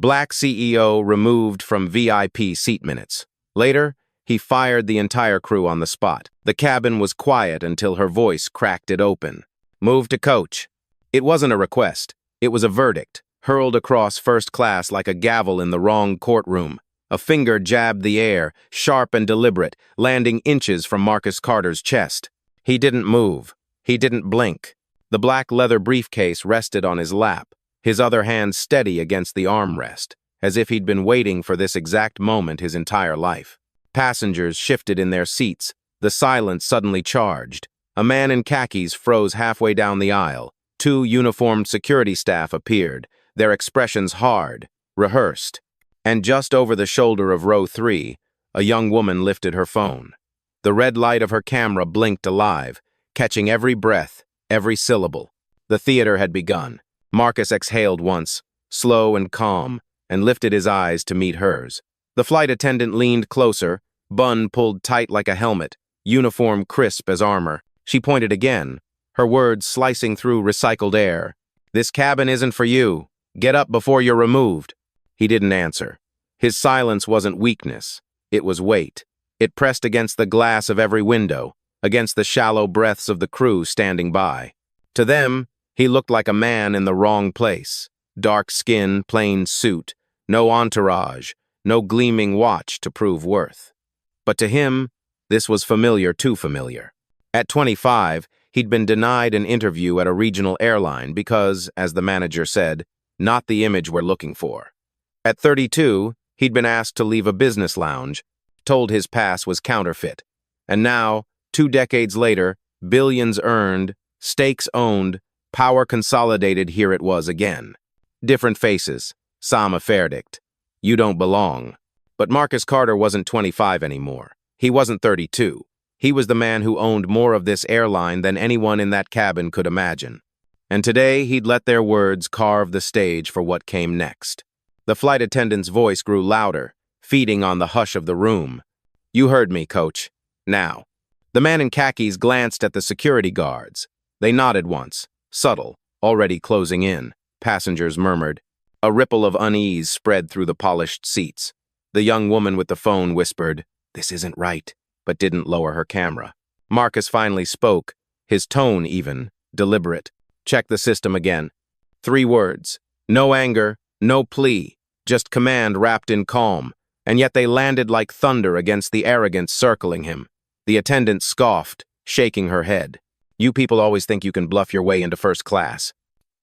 Black CEO removed from VIP seat minutes. Later, he fired the entire crew on the spot. The cabin was quiet until her voice cracked it open. Move to coach. It wasn't a request. It was a verdict, hurled across first class like a gavel in the wrong courtroom. A finger jabbed the air, sharp and deliberate, landing inches from Marcus Carter's chest. He didn't move. He didn't blink. The black leather briefcase rested on his lap, his other hand steady against the armrest, as if he'd been waiting for this exact moment his entire life. Passengers shifted in their seats. The silence suddenly charged. A man in khakis froze halfway down the aisle. Two uniformed security staff appeared, their expressions hard, rehearsed. And just over the shoulder of row 3, a young woman lifted her phone. The red light of her camera blinked alive, catching every breath, every syllable. The theater had begun. Marcus exhaled once, slow and calm, and lifted his eyes to meet hers. The flight attendant leaned closer, bun pulled tight like a helmet, uniform crisp as armor. She pointed again, her words slicing through recycled air. "This cabin isn't for you. Get up before you're removed." He didn't answer. His silence wasn't weakness. It was weight. It pressed against the glass of every window, against the shallow breaths of the crew standing by. To them, he looked like a man in the wrong place. Dark skin, plain suit, no entourage, no gleaming watch to prove worth. But to him, this was familiar, too familiar. At 25, he'd been denied an interview at a regional airline because, as the manager said, not the image we're looking for. At 32, he'd been asked to leave a business lounge, told his pass was counterfeit. And now, 2 decades later, billions earned, stakes owned, power consolidated, here it was again. Different faces, some a verdict. You don't belong. But Marcus Carter wasn't 25 anymore. He wasn't 32. He was the man who owned more of this airline than anyone in that cabin could imagine. And today, he'd let their words carve the stage for what came next. The flight attendant's voice grew louder, feeding on the hush of the room. "You heard me, coach. Now." The man in khakis glanced at the security guards. They nodded once, subtle, already closing in. Passengers murmured. A ripple of unease spread through the polished seats. The young woman with the phone whispered, "This isn't right," but didn't lower her camera. Marcus finally spoke, his tone even, deliberate. "Check the system again." 3 words. No anger, no plea, just command wrapped in calm, and yet they landed like thunder against the arrogance circling him. The attendant scoffed, shaking her head. "You people always think you can bluff your way into first class."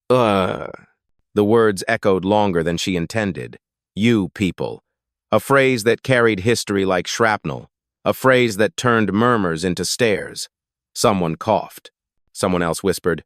The words echoed longer than she intended. "You people." A phrase that carried history like shrapnel. A phrase that turned murmurs into stares. Someone coughed. Someone else whispered,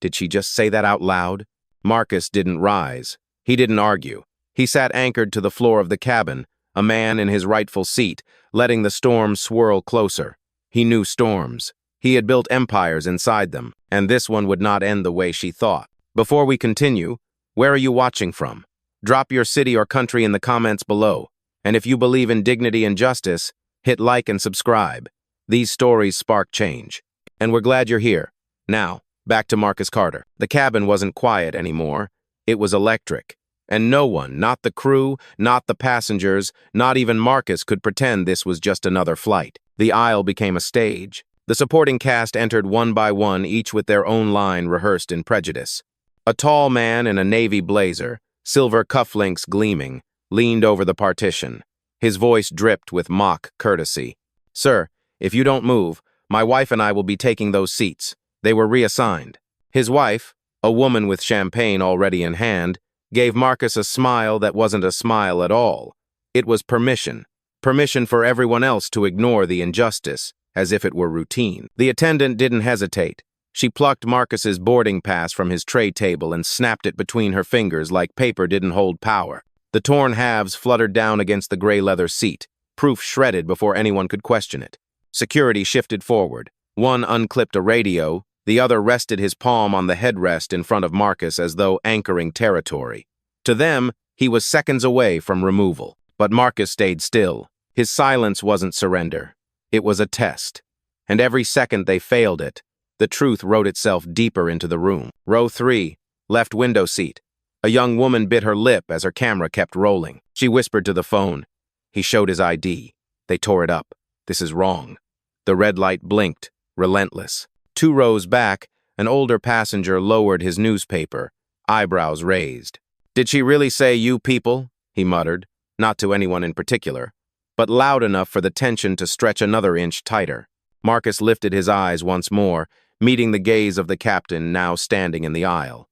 "Did she just say that out loud?" Marcus didn't rise. He didn't argue. He sat anchored to the floor of the cabin, a man in his rightful seat, letting the storm swirl closer. He knew storms. He had built empires inside them, and this one would not end the way she thought. Before we continue, where are you watching from? Drop your city or country in the comments below. And if you believe in dignity and justice, hit like and subscribe. These stories spark change. And we're glad you're here. Now, back to Marcus Carter. The cabin wasn't quiet anymore. It was electric. And no one, not the crew, not the passengers, not even Marcus, could pretend this was just another flight. The aisle became a stage. The supporting cast entered one by one, each with their own line rehearsed in prejudice. A tall man in a navy blazer, silver cufflinks gleaming, leaned over the partition. His voice dripped with mock courtesy. "Sir, if you don't move, my wife and I will be taking those seats. They were reassigned." His wife, a woman with champagne already in hand, gave Marcus a smile that wasn't a smile at all. It was permission. Permission for everyone else to ignore the injustice, as if it were routine. The attendant didn't hesitate. She plucked Marcus's boarding pass from his tray table and snapped it between her fingers like paper didn't hold power. The torn halves fluttered down against the gray leather seat, proof shredded before anyone could question it. Security shifted forward. One unclipped a radio, the other rested his palm on the headrest in front of Marcus as though anchoring territory. To them, he was seconds away from removal. But Marcus stayed still. His silence wasn't surrender. It was a test. And every second they failed it, the truth wrote itself deeper into the room. Row 3, left window seat. A young woman bit her lip as her camera kept rolling. She whispered to the phone. He showed his ID. They tore it up. This is wrong. The red light blinked, relentless. 2 rows back, an older passenger lowered his newspaper, eyebrows raised. Did she really say you people? He muttered, not to anyone in particular, but loud enough for the tension to stretch another inch tighter. Marcus lifted his eyes once more, meeting the gaze of the captain now standing in the aisle.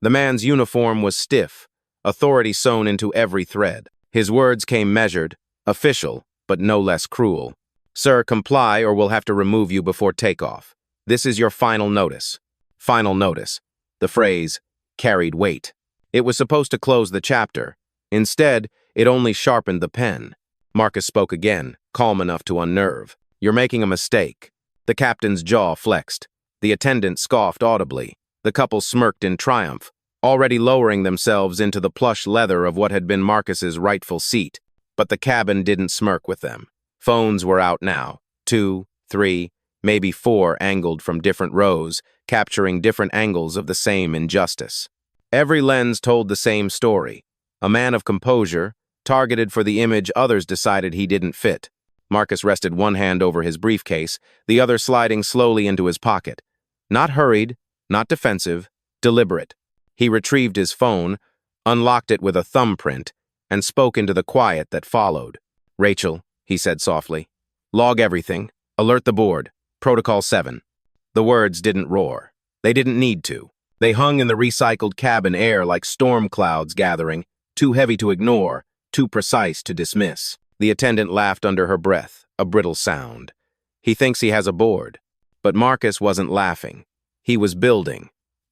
The man's uniform was stiff, authority sewn into every thread. His words came measured, official, but no less cruel. Sir, comply or we'll have to remove you before takeoff. This is your final notice. Final notice. The phrase carried weight. It was supposed to close the chapter. Instead, it only sharpened the pen. Marcus spoke again, calm enough to unnerve. You're making a mistake. The captain's jaw flexed. The attendant scoffed audibly. The couple smirked in triumph, already lowering themselves into the plush leather of what had been Marcus's rightful seat. But the cabin didn't smirk with them. Phones were out now. 2, 3, maybe 4 angled from different rows, capturing different angles of the same injustice. Every lens told the same story. A man of composure, targeted for the image others decided he didn't fit. Marcus rested one hand over his briefcase, the other sliding slowly into his pocket. Not hurried, not defensive, deliberate. He retrieved his phone, unlocked it with a thumbprint, and spoke into the quiet that followed. Rachel, he said softly, log everything, alert the board, Protocol 7. The words didn't roar. They didn't need to. They hung in the recycled cabin air like storm clouds gathering, too heavy to ignore, too precise to dismiss. The attendant laughed under her breath, a brittle sound. He thinks he has a board. But Marcus wasn't laughing. He was building.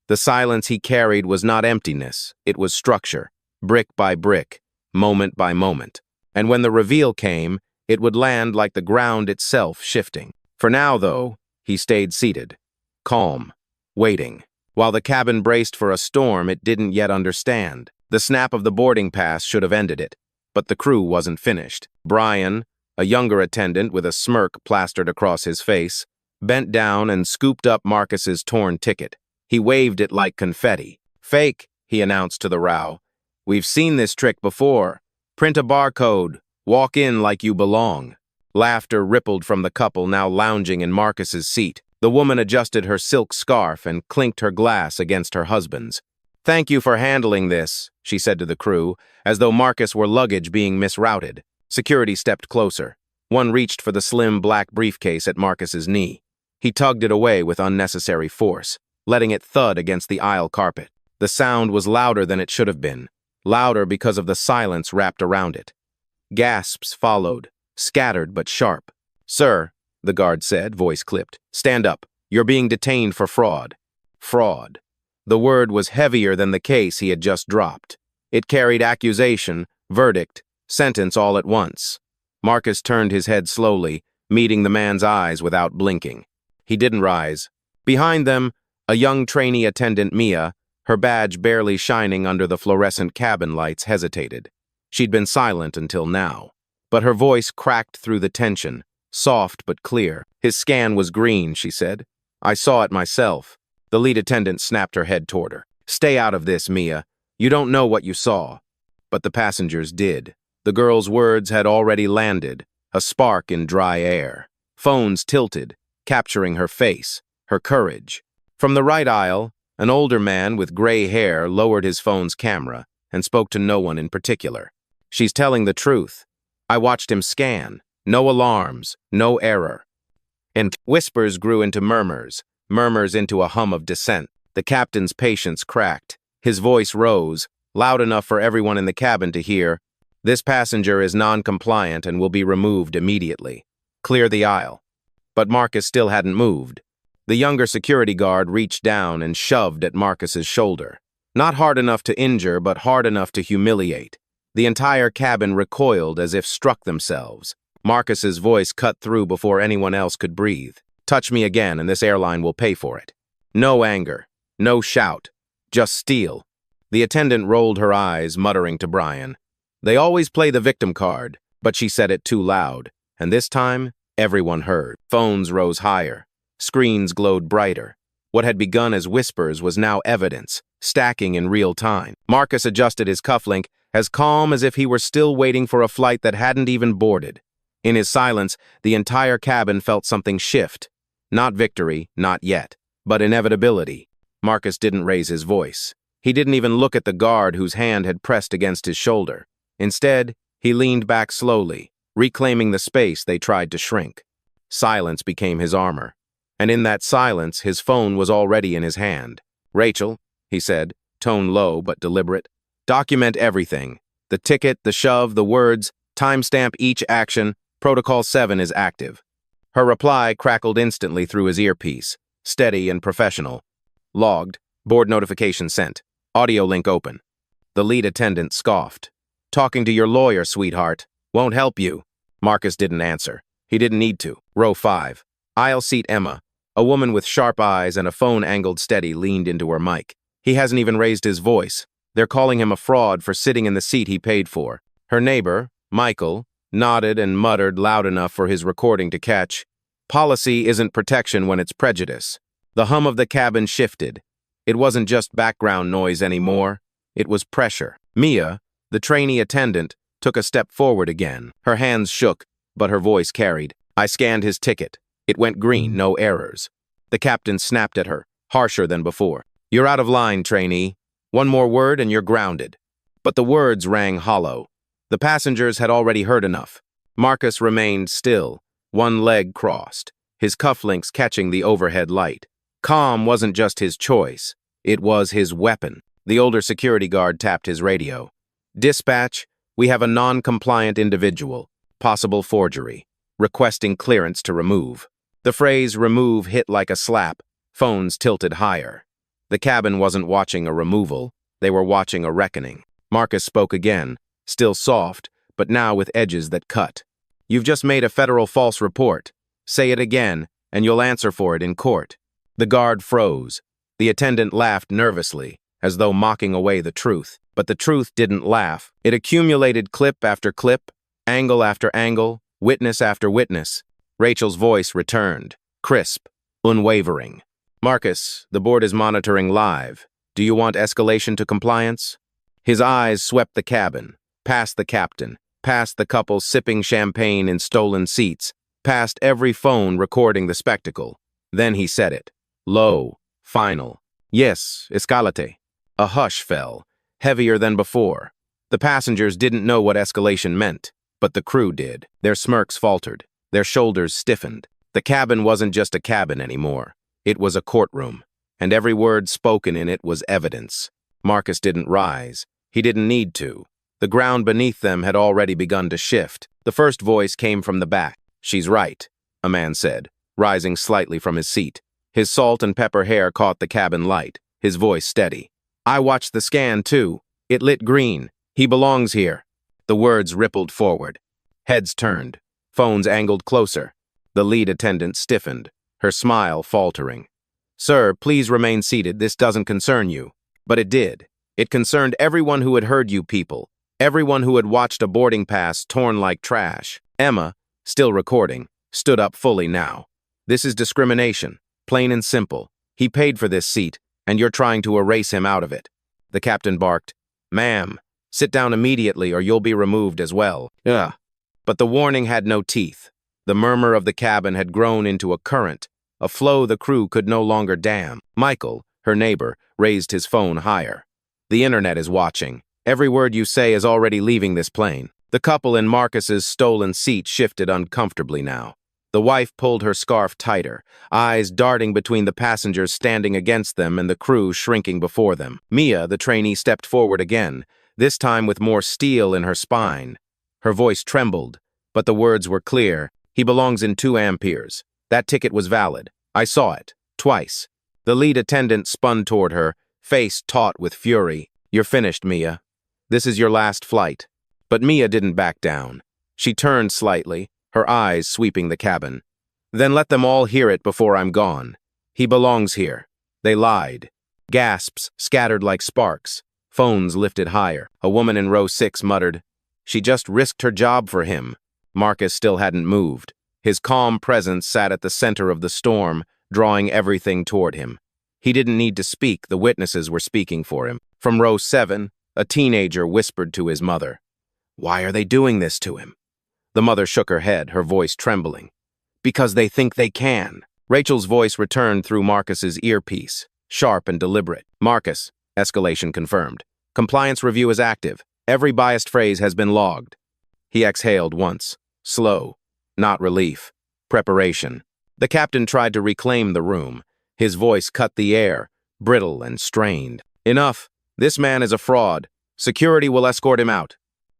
The silence he carried was not emptiness, it was structure, brick by brick, moment by moment. And when the reveal came, it would land like the ground itself shifting. For now, though, he stayed seated, calm, waiting. While the cabin braced for a storm it didn't yet understand. The snap of the boarding pass should have ended it, but the crew wasn't finished. Brian, a younger attendant with a smirk plastered across his face, bent down and scooped up Marcus's torn ticket. He waved it like confetti. Fake, he announced to the row. We've seen this trick before. Print a barcode. Walk in like you belong. Laughter rippled from the couple now lounging in Marcus's seat. The woman adjusted her silk scarf and clinked her glass against her husband's. Thank you for handling this, she said to the crew, as though Marcus were luggage being misrouted. Security stepped closer. One reached for the slim black briefcase at Marcus's knee. He tugged it away with unnecessary force, letting it thud against the aisle carpet. The sound was louder than it should have been, louder because of the silence wrapped around it. Gasps followed, scattered but sharp. Sir, the guard said, voice clipped, stand up. You're being detained for fraud. Fraud. The word was heavier than the case he had just dropped. It carried accusation, verdict, sentence all at once. Marcus turned his head slowly, meeting the man's eyes without blinking. He didn't rise. Behind them, a young trainee attendant, Mia, her badge barely shining under the fluorescent cabin lights, hesitated. She'd been silent until now, but her voice cracked through the tension, soft but clear. His scan was green, she said. I saw it myself. The lead attendant snapped her head toward her. Stay out of this, Mia. You don't know what you saw. But the passengers did. The girl's words had already landed, a spark in dry air. Phones tilted, capturing her face, her courage. From the right aisle, an older man with gray hair lowered his phone's camera and spoke to no one in particular. She's telling the truth. I watched him scan. No alarms, no error. And whispers grew into murmurs, murmurs into a hum of dissent. The captain's patience cracked. His voice rose, loud enough for everyone in the cabin to hear. This passenger is non-compliant and will be removed immediately. Clear the aisle. But Marcus still hadn't moved. The younger security guard reached down and shoved at Marcus's shoulder. Not hard enough to injure, but hard enough to humiliate. The entire cabin recoiled as if struck themselves. Marcus's voice cut through before anyone else could breathe. Touch me again and this airline will pay for it. No anger, no shout, just steel. The attendant rolled her eyes, muttering to Brian. They always play the victim card, but she said it too loud, and this time, everyone heard. Phones rose higher. Screens glowed brighter. What had begun as whispers was now evidence, stacking in real time. Marcus adjusted his cufflink, as calm as if he were still waiting for a flight that hadn't even boarded. In his silence, the entire cabin felt something shift. Not victory, not yet, but inevitability. Marcus didn't raise his voice. He didn't even look at the guard whose hand had pressed against his shoulder. Instead, he leaned back slowly, reclaiming the space they tried to shrink. Silence became his armor. And in that silence, his phone was already in his hand. "Rachel," he said, tone low but deliberate, "document everything. The ticket, the shove, the words, timestamp each action. Protocol 7 is active." Her reply crackled instantly through his earpiece, steady and professional. "Logged. Board notification sent. Audio link open." The lead attendant scoffed. "Talking to your lawyer, sweetheart. Won't help you." Marcus didn't answer. He didn't need to. Row 5. Aisle seat Emma. A woman with sharp eyes and a phone angled steady leaned into her mic. He hasn't even raised his voice. They're calling him a fraud for sitting in the seat he paid for. Her neighbor, Michael, nodded and muttered loud enough for his recording to catch. Policy isn't protection when it's prejudice. The hum of the cabin shifted. It wasn't just background noise anymore. It was pressure. Mia, the trainee attendant, took a step forward again. Her hands shook, but her voice carried. "I scanned his ticket. It went green, no errors." The captain snapped at her, harsher than before. "You're out of line, trainee. One more word and you're grounded." But the words rang hollow. The passengers had already heard enough. Marcus remained still, one leg crossed, his cufflinks catching the overhead light. Calm wasn't just his choice. It was his weapon. The older security guard tapped his radio. "Dispatch, we have a non-compliant individual. Possible forgery. Requesting clearance to remove." The phrase "remove" hit like a slap. Phones tilted higher. The cabin wasn't watching a removal. They were watching a reckoning. Marcus spoke again, still soft, but now with edges that cut. "You've just made a federal false report. Say it again, and you'll answer for it in court." The guard froze. The attendant laughed nervously, as though mocking away the truth. But the truth didn't laugh. It accumulated clip after clip, angle after angle, witness after witness. Rachel's voice returned, crisp, unwavering. "Marcus, the board is monitoring live. Do you want escalation to compliance?" His eyes swept the cabin, past the captain, past the couple sipping champagne in stolen seats, past every phone recording the spectacle. Then he said it, low, final. "Yes, escalate." A hush fell, heavier than before. The passengers didn't know what escalation meant, but the crew did. Their smirks faltered. Their shoulders stiffened. The cabin wasn't just a cabin anymore. It was a courtroom, and every word spoken in it was evidence. Marcus didn't rise. He didn't need to. The ground beneath them had already begun to shift. The first voice came from the back. "She's right," a man said, rising slightly from his seat. His salt and pepper hair caught the cabin light, his voice steady. "I watched the scan, too. It lit green. He belongs here." The words rippled forward. Heads turned. Phones angled closer. The lead attendant stiffened, her smile faltering. "Sir, please remain seated. This doesn't concern you." But it did. It concerned everyone who had heard you people, everyone who had watched a boarding pass torn like trash. Emma, still recording, stood up fully now. "This is discrimination, plain and simple. He paid for this seat, and you're trying to erase him out of it." The captain barked, "Ma'am, sit down immediately or you'll be removed as well." Ugh. But the warning had no teeth. The murmur of the cabin had grown into a current, a flow the crew could no longer dam. Michael, her neighbor, raised his phone higher. "The internet is watching. Every word you say is already leaving this plane." The couple in Marcus's stolen seat shifted uncomfortably now. The wife pulled her scarf tighter, eyes darting between the passengers standing against them and the crew shrinking before them. Mia, the trainee, stepped forward again, this time with more steel in her spine. Her voice trembled, but the words were clear. "He belongs in 2 amperes. That ticket was valid. I saw it. Twice." The lead attendant spun toward her, face taut with fury. "You're finished, Mia. This is your last flight." But Mia didn't back down. She turned slightly, her eyes sweeping the cabin. "Then let them all hear it before I'm gone. He belongs here." They lied. Gasps scattered like sparks. Phones lifted higher. A woman in row 6 muttered, "She just risked her job for him." Marcus still hadn't moved. His calm presence sat at the center of the storm, drawing everything toward him. He didn't need to speak, the witnesses were speaking for him. From row 7, a teenager whispered to his mother, "Why are they doing this to him?" The mother shook her head, her voice trembling. "Because they think they can." Rachel's voice returned through Marcus's earpiece, sharp and deliberate. "Marcus, escalation confirmed. Compliance review is active. Every biased phrase has been logged." He exhaled once, slow, not relief, preparation. The captain tried to reclaim the room. His voice cut the air, brittle and strained. "Enough. This man is a fraud. Security will escort him out."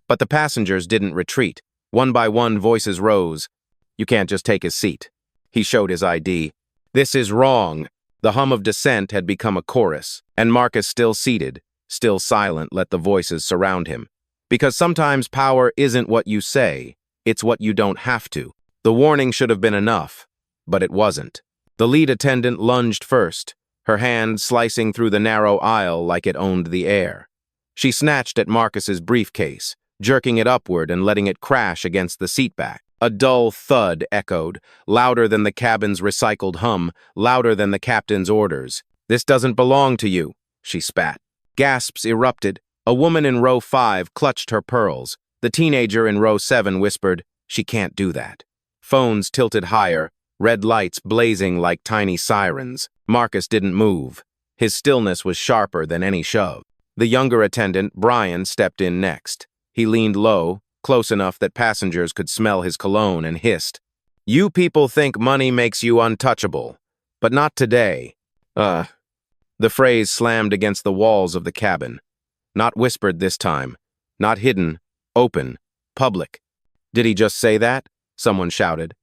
But the passengers didn't retreat. One by one, voices rose. "You can't just take his seat." He showed his ID. "This is wrong." The hum of dissent had become a chorus, and Marcus, still seated, still silent, let the voices surround him. Because sometimes power isn't what you say, it's what you don't have to. The warning should have been enough, but it wasn't. The lead attendant lunged first, her hand slicing through the narrow aisle like it owned the air. She snatched at Marcus's briefcase, jerking it upward and letting it crash against the seatback. A dull thud echoed, louder than the cabin's recycled hum, louder than the captain's orders. "This doesn't belong to you," she spat. Gasps erupted. A woman in row 5 clutched her pearls. The teenager in row 7 whispered, "She can't do that." Phones tilted higher, red lights blazing like tiny sirens. Marcus didn't move. His stillness was sharper than any shove. The younger attendant, Brian, stepped in next. He leaned low, close enough that passengers could smell his cologne, and hissed, "You people think money makes you untouchable, but not today." The phrase slammed against the walls of the cabin. Not whispered this time, not hidden, open, public. "Did he just say that?" someone shouted.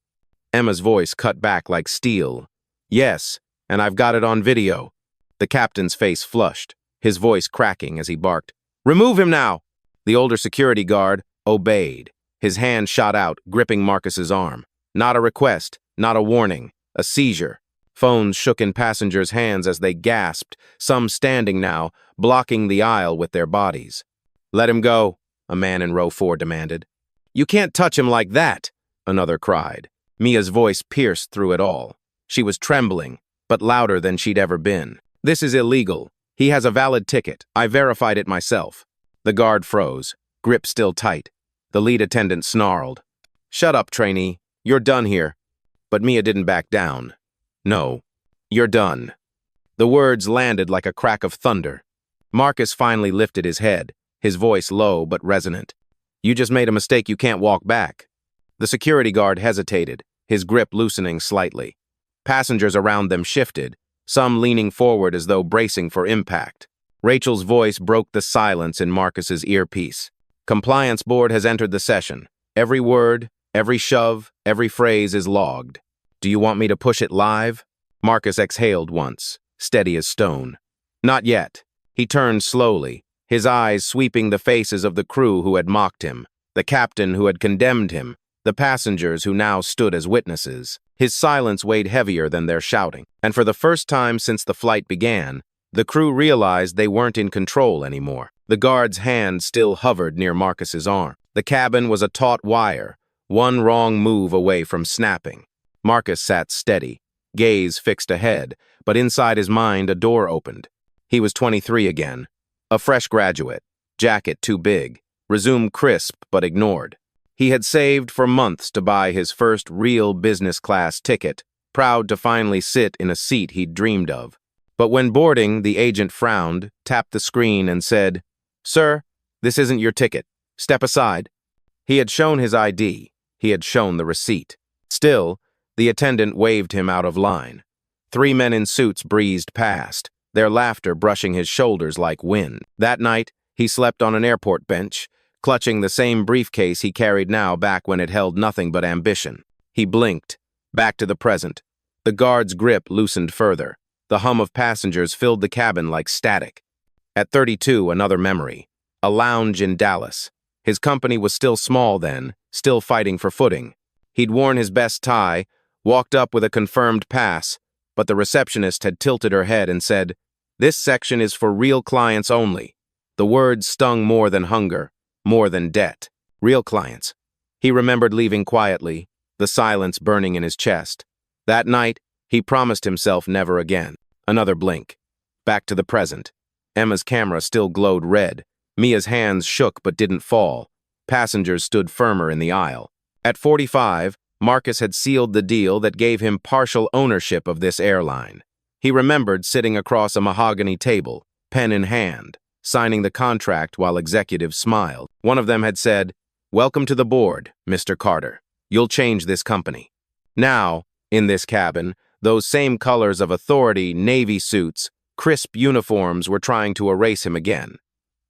Emma's voice cut back like steel. "Yes, and I've got it on video." The captain's face flushed, his voice cracking as he barked, "Remove him now!" The older security guard obeyed. His hand shot out, gripping Marcus's arm. Not a request, not a warning, a seizure. Phones shook in passengers' hands as they gasped, some standing now, blocking the aisle with their bodies. "Let him go," a man in row 4 demanded. "You can't touch him like that," another cried. Mia's voice pierced through it all. She was trembling, but louder than she'd ever been. "This is illegal. He has a valid ticket. I verified it myself." The guard froze, grip still tight. The lead attendant snarled, "Shut up, trainee. You're done here." But Mia didn't back down. "No, you're done." The words landed like a crack of thunder. Marcus finally lifted his head, his voice low but resonant. "You just made a mistake you can't walk back." The security guard hesitated, his grip loosening slightly. Passengers around them shifted, some leaning forward as though bracing for impact. Rachel's voice broke the silence in Marcus's earpiece. "Compliance board has entered the session. Every word, every shove, every phrase is logged. Do you want me to push it live?" Marcus exhaled once, steady as stone. "Not yet." He turned slowly, his eyes sweeping the faces of the crew who had mocked him, the captain who had condemned him, the passengers who now stood as witnesses. His silence weighed heavier than their shouting, and for the first time since the flight began, the crew realized they weren't in control anymore. The guard's hand still hovered near Marcus's arm. The cabin was a taut wire, one wrong move away from snapping. Marcus sat steady, gaze fixed ahead, but inside his mind a door opened. He was 23 again, a fresh graduate, jacket too big, resume crisp but ignored. He had saved for months to buy his first real business-class ticket, proud to finally sit in a seat he'd dreamed of. But when boarding, the agent frowned, tapped the screen, and said, "Sir, this isn't your ticket. Step aside." He had shown his ID. He had shown the receipt. Still, the attendant waved him out of line. 3 men in suits breezed past, their laughter brushing his shoulders like wind. That night, he slept on an airport bench, clutching the same briefcase he carried now back when it held nothing but ambition. He blinked, back to the present. The guard's grip loosened further. The hum of passengers filled the cabin like static. At 32, another memory. A lounge in Dallas. His company was still small then, still fighting for footing. He'd worn his best tie, walked up with a confirmed pass, but the receptionist had tilted her head and said, "This section is for real clients only." The words stung more than hunger, more than debt. Real clients. He remembered leaving quietly, the silence burning in his chest. That night, he promised himself never again. Another blink. Back to the present. Emma's camera still glowed red. Mia's hands shook but didn't fall. Passengers stood firmer in the aisle. At 45, Marcus had sealed the deal that gave him partial ownership of this airline. He remembered sitting across a mahogany table, pen in hand, signing the contract while executives smiled. One of them had said, "Welcome to the board, Mr. Carter. You'll change this company." Now, in this cabin, those same colors of authority, navy suits, crisp uniforms were trying to erase him again.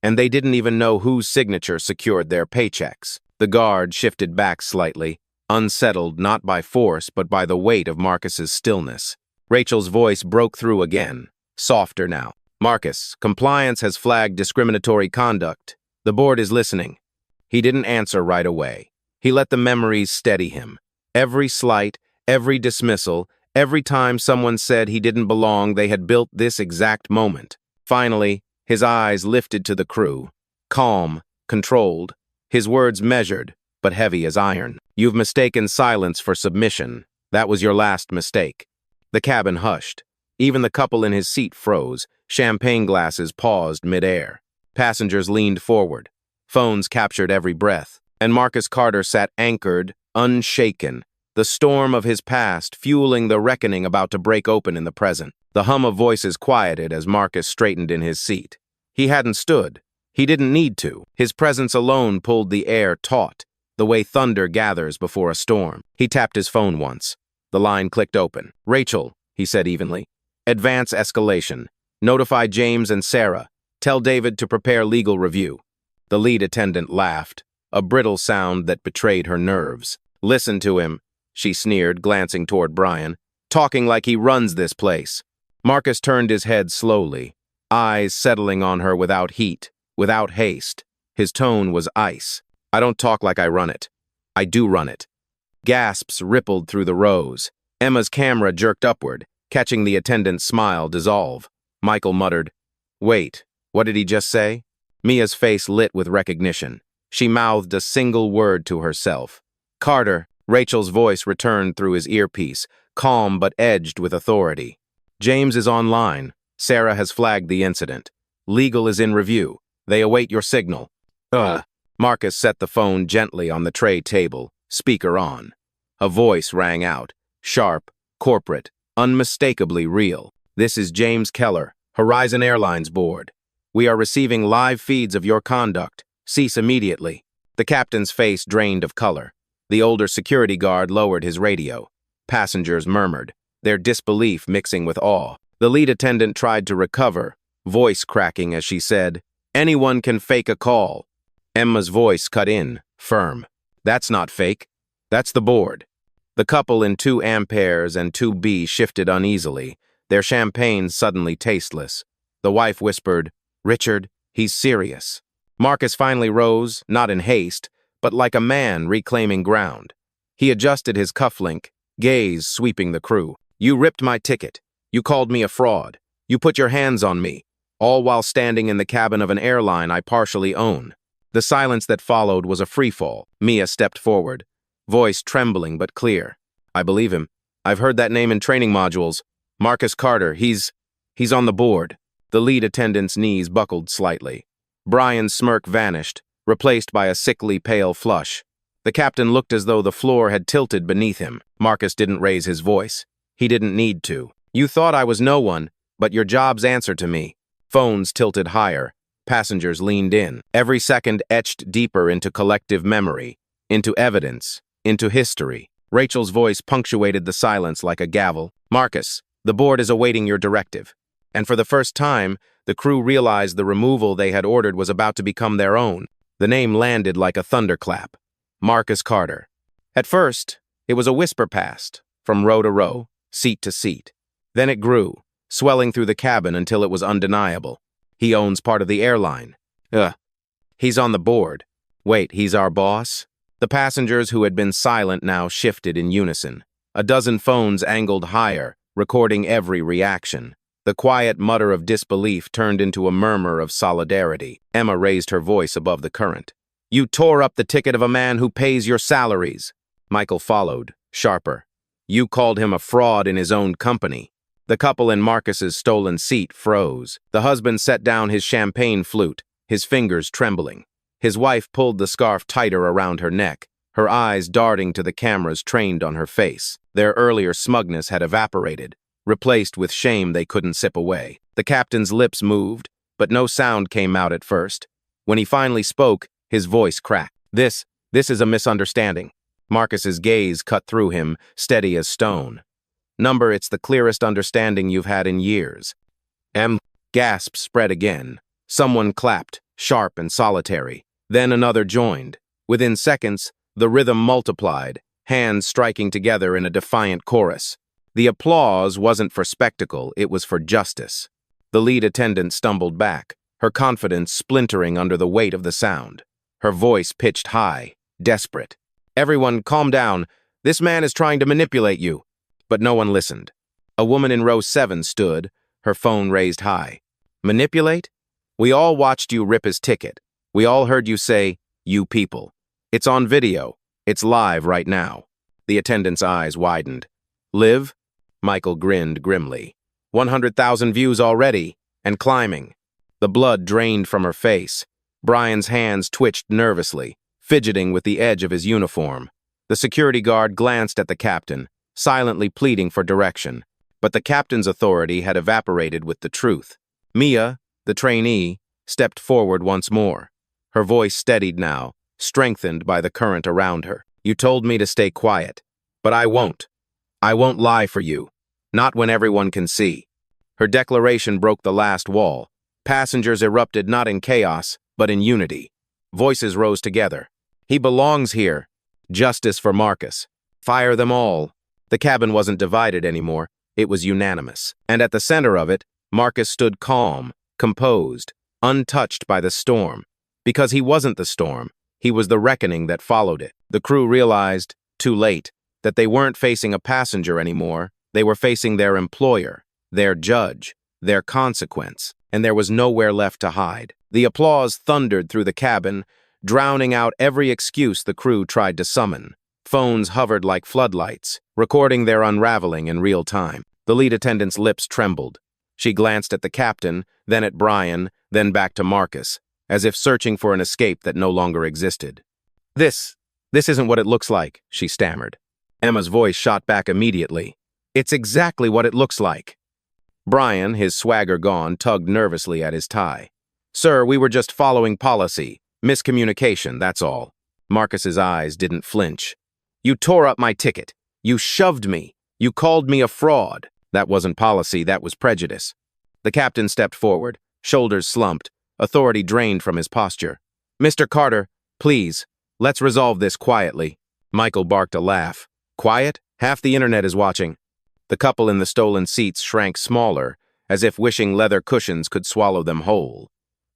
And they didn't even know whose signature secured their paychecks. The guard shifted back slightly, unsettled not by force but by the weight of Marcus's stillness. Rachel's voice broke through again, softer now. "Marcus, compliance has flagged discriminatory conduct. The board is listening." He didn't answer right away. He let the memories steady him. Every slight, every dismissal, every time someone said he didn't belong, they had built this exact moment. Finally, his eyes lifted to the crew, calm, controlled, his words measured, but heavy as iron. "You've mistaken silence for submission. That was your last mistake." The cabin hushed. Even the couple in his seat froze. Champagne glasses paused mid-air. Passengers leaned forward. Phones captured every breath. And Marcus Carter sat anchored, unshaken, the storm of his past fueling the reckoning about to break open in the present. The hum of voices quieted as Marcus straightened in his seat. He hadn't stood. He didn't need to. His presence alone pulled the air taut, the way thunder gathers before a storm. He tapped his phone once. The line clicked open. "Rachel," he said evenly. "Advance escalation. Notify James and Sarah. Tell David to prepare legal review." The lead attendant laughed, a brittle sound that betrayed her nerves. "Listen to him," she sneered, glancing toward Brian. "Talking like he runs this place." Marcus turned his head slowly, eyes settling on her without heat, without haste. His tone was ice. "I don't talk like I run it. I do run it." Gasps rippled through the rows. Emma's camera jerked upward, catching the attendant's smile dissolve. Michael muttered, "Wait, what did he just say?" Mia's face lit with recognition. She mouthed a single word to herself. "Carter," Rachel's voice returned through his earpiece, calm but edged with authority. "James is online. Sarah has flagged the incident. Legal is in review. They await your signal." Marcus set the phone gently on the tray table, speaker on. A voice rang out, sharp, corporate, unmistakably real. "This is James Keller, Horizon Airlines Board. We are receiving live feeds of your conduct. Cease immediately." The captain's face drained of color. The older security guard lowered his radio. Passengers murmured, their disbelief mixing with awe. The lead attendant tried to recover, voice cracking as she said, "Anyone can fake a call." Emma's voice cut in, firm. "That's not fake. That's the board." The couple in 2 Amperes and 2B shifted uneasily, their champagne suddenly tasteless. The wife whispered, "Richard, he's serious." Marcus finally rose, not in haste, but like a man reclaiming ground. He adjusted his cufflink, gaze sweeping the crew. "You ripped my ticket. You called me a fraud. You put your hands on me, all while standing in the cabin of an airline I partially own." The silence that followed was a freefall. Mia stepped forward, voice trembling but clear. "I believe him. I've heard that name in training modules. Marcus Carter, he's on the board." The lead attendant's knees buckled slightly. Brian's smirk vanished, replaced by a sickly pale flush. The captain looked as though the floor had tilted beneath him. Marcus didn't raise his voice. He didn't need to. "You thought I was no one, but your job's answer to me." Phones tilted higher. Passengers leaned in. Every second etched deeper into collective memory, into evidence, into history. Rachel's voice punctuated the silence like a gavel. "Marcus, the board is awaiting your directive." And for the first time, the crew realized the removal they had ordered was about to become their own. The name landed like a thunderclap. Marcus Carter. At first, it was a whisper passed, from row to row, seat to seat. Then it grew, swelling through the cabin until it was undeniable. He owns part of the airline. He's on the board. Wait, he's our boss? The passengers who had been silent now shifted in unison. A dozen phones angled higher, recording every reaction. The quiet mutter of disbelief turned into a murmur of solidarity. Emma raised her voice above the current. "You tore up the ticket of a man who pays your salaries." Michael followed, sharper. "You called him a fraud in his own company." The couple in Marcus's stolen seat froze. The husband set down his champagne flute, his fingers trembling. His wife pulled the scarf tighter around her neck, her eyes darting to the cameras trained on her face. Their earlier smugness had evaporated, replaced with shame they couldn't sip away. The captain's lips moved, but no sound came out at first. When he finally spoke, his voice cracked. This is a misunderstanding. Marcus's gaze cut through him, steady as stone. Number, it's the clearest understanding you've had in years. Gasps spread again. Someone clapped, sharp and solitary. Then another joined. Within seconds, the rhythm multiplied, hands striking together in a defiant chorus. The applause wasn't for spectacle, it was for justice. The lead attendant stumbled back, her confidence splintering under the weight of the sound. Her voice pitched high, desperate. Everyone, calm down. This man is trying to manipulate you. But no one listened. A woman in row 7 stood, her phone raised high. Manipulate? We all watched you rip his ticket. We all heard you say, "You people." It's on video. It's live right now. The attendant's eyes widened. Live? Michael grinned grimly. 100,000 views already, and climbing. The blood drained from her face. Brian's hands twitched nervously, fidgeting with the edge of his uniform. The security guard glanced at the captain, silently pleading for direction. But the captain's authority had evaporated with the truth. Mia, the trainee, stepped forward once more. Her voice steadied now, strengthened by the current around her. You told me to stay quiet, but I won't. I won't lie for you. Not when everyone can see. Her declaration broke the last wall. Passengers erupted not in chaos, but in unity. Voices rose together. He belongs here. Justice for Marcus. Fire them all. The cabin wasn't divided anymore. It was unanimous. And at the center of it, Marcus stood calm, composed, untouched by the storm. Because he wasn't the storm, he was the reckoning that followed it. The crew realized, too late, that they weren't facing a passenger anymore. They were facing their employer, their judge, their consequence, and there was nowhere left to hide. The applause thundered through the cabin, drowning out every excuse the crew tried to summon. Phones hovered like floodlights, recording their unraveling in real time. The lead attendant's lips trembled. She glanced at the captain, then at Brian, then back to Marcus, as if searching for an escape that no longer existed. This isn't what it looks like, she stammered. Emma's voice shot back immediately. It's exactly what it looks like. Brian, his swagger gone, tugged nervously at his tie. Sir, we were just following policy. Miscommunication, that's all. Marcus's eyes didn't flinch. You tore up my ticket. You shoved me. You called me a fraud. That wasn't policy, that was prejudice. The captain stepped forward, shoulders slumped, authority drained from his posture. Mr. Carter, please, let's resolve this quietly. Michael barked a laugh. Quiet? Half the internet is watching. The couple in the stolen seats shrank smaller, as if wishing leather cushions could swallow them whole.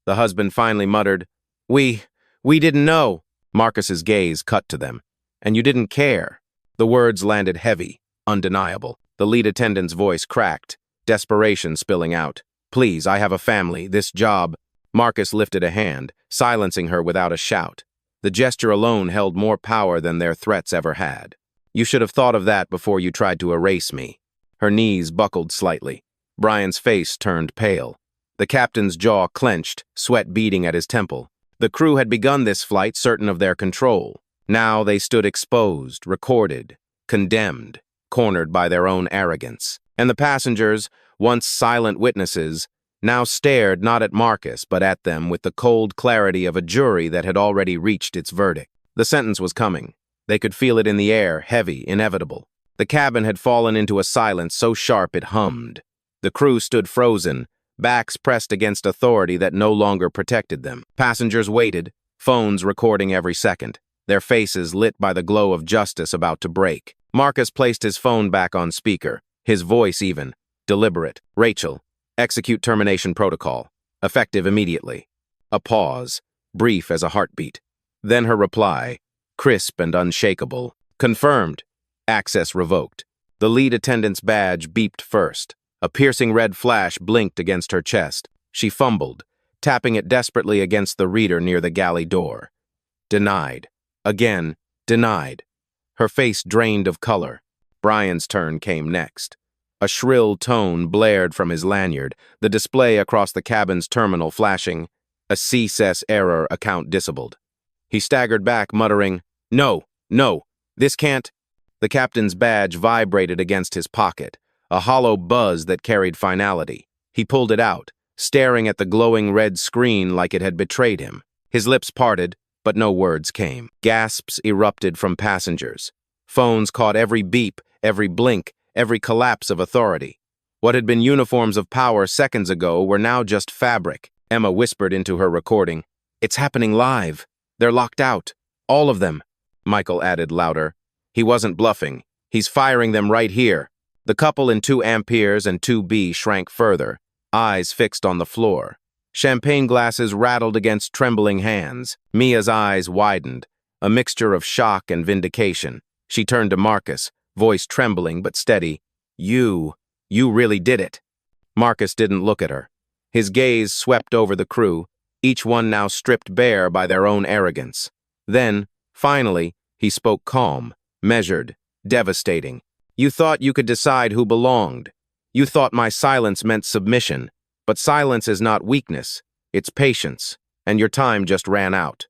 The husband finally muttered, We didn't know. Marcus's gaze cut to them. And you didn't care. The words landed heavy, undeniable. The lead attendant's voice cracked, desperation spilling out. Please, I have a family, this job. Marcus lifted a hand, silencing her without a shout. The gesture alone held more power than their threats ever had. You should have thought of that before you tried to erase me. Her knees buckled slightly. Brian's face turned pale. The captain's jaw clenched, sweat beading at his temple. The crew had begun this flight certain of their control. Now they stood exposed, recorded, condemned, cornered by their own arrogance. And the passengers, once silent witnesses, now stared not at Marcus but at them with the cold clarity of a jury that had already reached its verdict. The sentence was coming. They could feel it in the air, heavy, inevitable. The cabin had fallen into a silence so sharp it hummed. The crew stood frozen, backs pressed against authority that no longer protected them. Passengers waited, phones recording every second, their faces lit by the glow of justice about to break. Marcus placed his phone back on speaker, his voice even, deliberate. Rachel, execute termination protocol, effective immediately. A pause, brief as a heartbeat. Then her reply, crisp and unshakable. Confirmed. Access revoked. The lead attendant's badge beeped first. A piercing red flash blinked against her chest. She fumbled, tapping it desperately against the reader near the galley door. Denied. Again, denied. Her face drained of color. Brian's turn came next. A shrill tone blared from his lanyard, the display across the cabin's terminal flashing, a CSS error account disabled. He staggered back, muttering, "No, no, this can't." The captain's badge vibrated against his pocket, a hollow buzz that carried finality. He pulled it out, staring at the glowing red screen like it had betrayed him. His lips parted, but no words came. Gasps erupted from passengers. Phones caught every beep, every blink, every collapse of authority. What had been uniforms of power seconds ago were now just fabric. Emma whispered into her recording, "It's happening live. They're locked out. All of them." Michael added louder. "He wasn't bluffing. He's firing them right here." The couple in 2 Amperes and 2B shrank further, eyes fixed on the floor. Champagne glasses rattled against trembling hands. Mia's eyes widened, a mixture of shock and vindication. She turned to Marcus, voice trembling but steady. You really did it." Marcus didn't look at her. His gaze swept over the crew, each one now stripped bare by their own arrogance. Then, finally, he spoke calm, measured, devastating. "You thought you could decide who belonged. You thought my silence meant submission. But silence is not weakness, it's patience, and your time just ran out."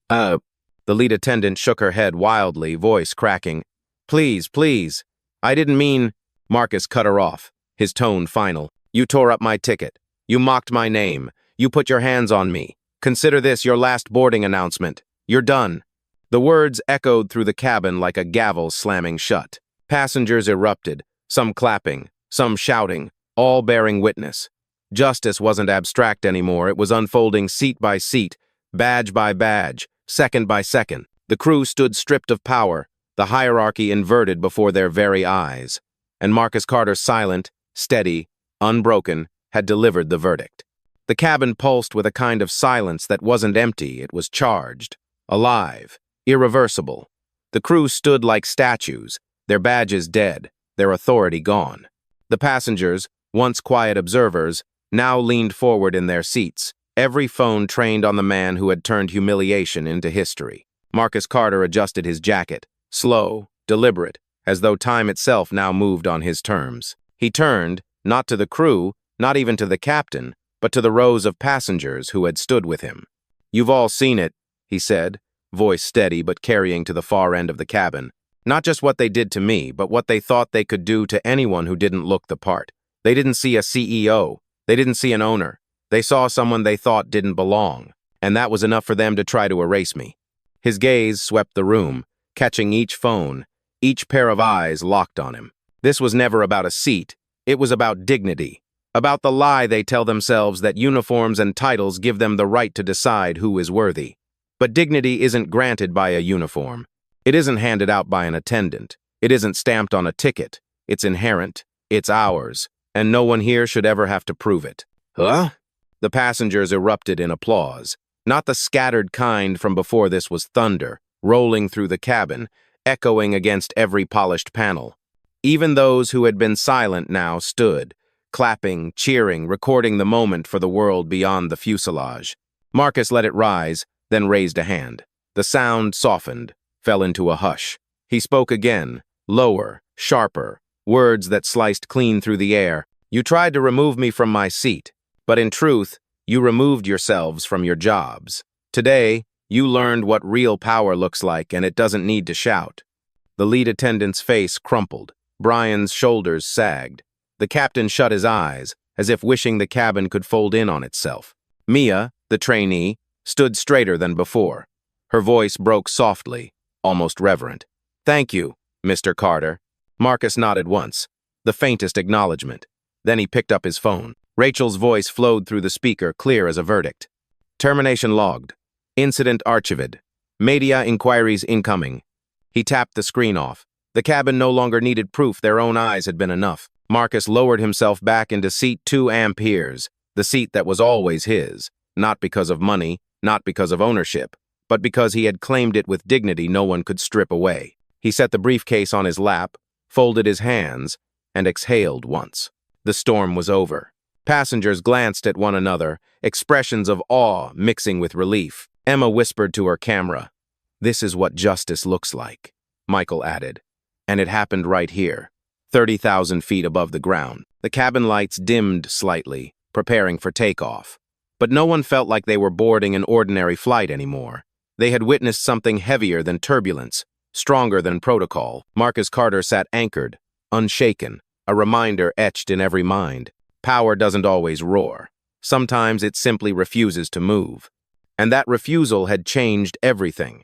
The lead attendant shook her head wildly, voice cracking. Please, I didn't mean—" Marcus cut her off, his tone final. "You tore up my ticket. You mocked my name. You put your hands on me. Consider this your last boarding announcement. You're done." The words echoed through the cabin like a gavel slamming shut. Passengers erupted, some clapping, some shouting, all bearing witness. Justice wasn't abstract anymore, it was unfolding seat by seat, badge by badge, second by second. The crew stood stripped of power, the hierarchy inverted before their very eyes. And Marcus Carter, silent, steady, unbroken, had delivered the verdict. The cabin pulsed with a kind of silence that wasn't empty, it was charged, alive, irreversible. The crew stood like statues, their badges dead, their authority gone. The passengers, once quiet observers, now leaned forward in their seats, every phone trained on the man who had turned humiliation into history. Marcus Carter adjusted his jacket, slow, deliberate, as though time itself now moved on his terms. He turned, not to the crew, not even to the captain, but to the rows of passengers who had stood with him. "You've all seen it," he said, voice steady but carrying to the far end of the cabin. "Not just what they did to me, but what they thought they could do to anyone who didn't look the part. They didn't see a CEO. They didn't see an owner. They saw someone they thought didn't belong, and that was enough for them to try to erase me." His gaze swept the room, catching each phone, each pair of eyes locked on him. This was never about a seat. It was about dignity, about the lie they tell themselves that uniforms and titles give them the right to decide who is worthy. But dignity isn't granted by a uniform. It isn't handed out by an attendant. It isn't stamped on a ticket. It's inherent. It's ours. And no one here should ever have to prove it. Huh? The passengers erupted in applause, not the scattered kind from before this was thunder, rolling through the cabin, echoing against every polished panel. Even those who had been silent now stood, clapping, cheering, recording the moment for the world beyond the fuselage. Marcus let it rise, then raised a hand. The sound softened, fell into a hush. He spoke again, lower, sharper, words that sliced clean through the air. "You tried to remove me from my seat, but in truth, you removed yourselves from your jobs. Today, you learned what real power looks like, and it doesn't need to shout." The lead attendant's face crumpled. Brian's shoulders sagged. The captain shut his eyes, as if wishing the cabin could fold in on itself. Mia, the trainee, stood straighter than before. Her voice broke softly, almost reverent. "Thank you, Mr. Carter." Marcus nodded once, the faintest acknowledgement. Then he picked up his phone. Rachel's voice flowed through the speaker, clear as a verdict. "Termination logged. Incident archived. Media inquiries incoming." He tapped the screen off. The cabin no longer needed proof, their own eyes had been enough. Marcus lowered himself back into seat 2 Amperes, the seat that was always his, not because of money, not because of ownership, but because he had claimed it with dignity no one could strip away. He set the briefcase on his lap, folded his hands, and exhaled once. The storm was over. Passengers glanced at one another, expressions of awe mixing with relief. Emma whispered to her camera. "This is what justice looks like," Michael added. "And it happened right here. 30,000 feet above the ground. The cabin lights dimmed slightly, preparing for takeoff. But no one felt like they were boarding an ordinary flight anymore. They had witnessed something heavier than turbulence, stronger than protocol. Marcus Carter sat anchored, unshaken, a reminder etched in every mind. Power doesn't always roar. Sometimes it simply refuses to move. And that refusal had changed everything.